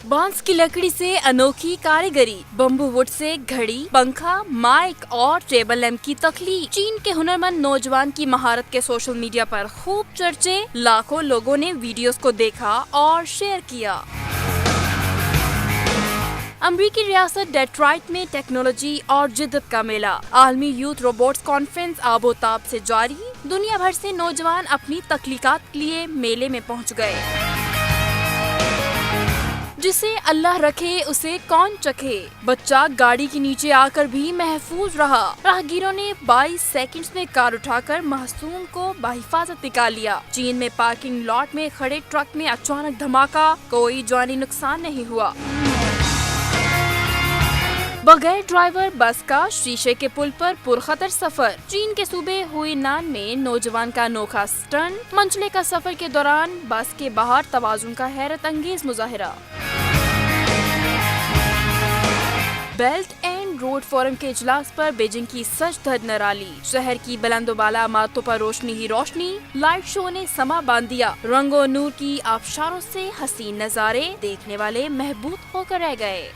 बांस की लकड़ी से अनोखी कारीगरी, बम्बू वुड से घड़ी, पंखा, माइक और टेबल लैंप की तख्लीक। चीन के हुनरमंद नौजवान की महारत के सोशल मीडिया पर खूब चर्चे। लाखों लोगों ने वीडियोस को देखा और शेयर किया। अमरीकी रियासत डेट्रॉइट में टेक्नोलॉजी और जिद्दत का मेला। आलमी यूथ रोबोट्स कॉन्फ्रेंस आबोताब से जारी। दुनिया भर से नौजवान अपनी तख्लीकात के लिए मेले में पहुंच गए। जिसे अल्लाह रखे उसे कौन चखे। बच्चा गाड़ी के नीचे आकर भी महफूज रहा। राहगीरों ने 22 सेकंड्स में कार उठाकर मासूम को बाहिफाजत निकाल लिया। चीन में पार्किंग लॉट में खड़े ट्रक में अचानक धमाका, कोई जानी नुकसान नहीं हुआ। बगैर ड्राइवर बस का शीशे के पुल पर पुरखतर सफर। चीन के सूबे हुइनान में नौजवान का अनोखा स्टंट। मंचले का सफर के दौरान बस के बाहर तवाजुन का हैरत अंगेज मुजाहिरा। बेल्ट एंड रोड फोरम के इजलास पर बीजिंग की सच धज निराली। शहर की बुलंदोबाला इमारतों पर रोशनी ही रोशनी। लाइट शो ने समा बांध दिया। रंगो नूर की आबशारों से हसीन नजारे देखने वाले महबूब होकर रह गए।